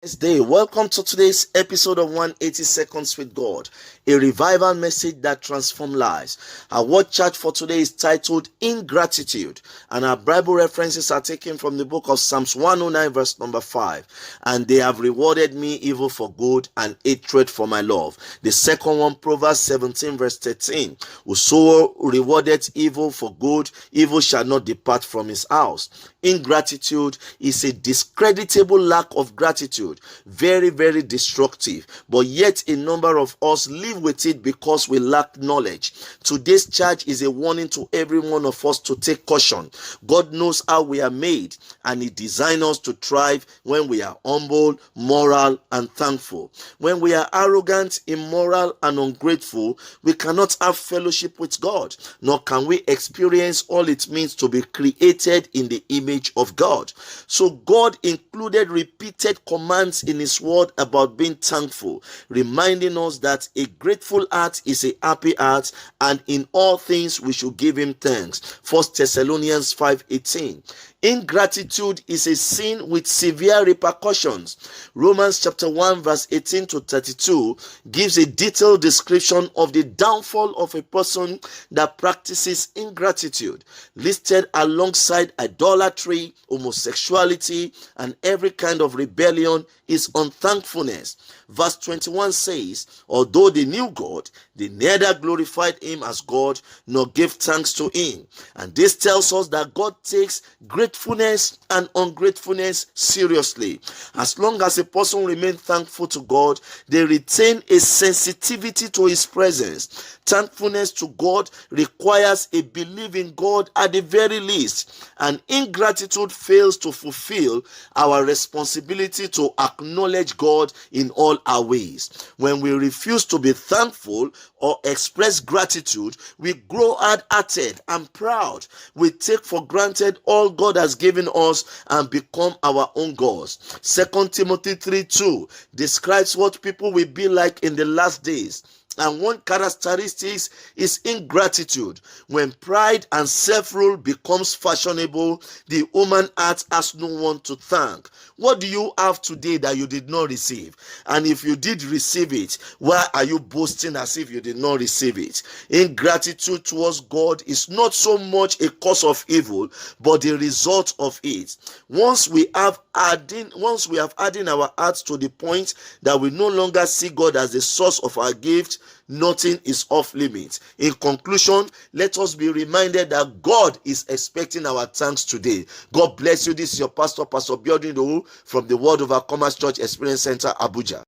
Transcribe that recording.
Day. Welcome to today's episode of 180 Seconds with God, a revival message that transforms lives. Our word charge for today is titled Ingratitude, and our Bible references are taken from the book of Psalms 109 verse number 5. And they have rewarded me evil for good and hatred for my love. The second one, Proverbs 17 verse 13. Whoso rewardeth evil for good, evil shall not depart from his house. Ingratitude is a discreditable lack of gratitude, very, very destructive, but yet a number of us live with it because we lack knowledge. Today's charge is a warning to every one of us to take caution. God knows how we are made, and He designed us to thrive when we are humble, moral, and thankful. When we are arrogant, immoral, and ungrateful, we cannot have fellowship with God, nor can we experience all it means to be created in the image of God. So God included repeated commands in His word about being thankful, reminding us that a grateful heart is a happy heart, and in all things we should give Him thanks. 1 Thessalonians 5:18. Ingratitude is a sin with severe repercussions. Romans chapter 1 verse 18 to 32 gives a detailed description of the downfall of a person that practices ingratitude, listed alongside idolatry, homosexuality, and every kind of rebellion is unthankfulness. Verse 21 says, although they knew God, they neither glorified Him as God nor gave thanks to Him. And this tells us that God takes gratefulness and ungratefulness seriously. As long as a person remains thankful to God, they retain a sensitivity to His presence. Thankfulness to God requires a belief in God at the very least, and ingratitude fails to fulfill our responsibility to acknowledge God in all our ways. When we refuse to be thankful or express gratitude, we grow hard-hearted and proud. We take for granted all God has given us and become our own gods. 2 Timothy 3:2 describes what people will be like in the last days. And one characteristic is ingratitude. When pride and self-rule becomes fashionable, the human heart has no one to thank. What do you have today that you did not receive? And if you did receive it, why are you boasting as if you did not receive it? Ingratitude towards God is not so much a cause of evil, but the result of it. Once we have hardened our hearts to the point that we no longer see God as the source of our gift, nothing is off limits. In conclusion, let us be reminded that God is expecting our thanks today. God bless you. This is your pastor, Pastor Abiodun from the Word Overcomers Church Experience Center, Abuja.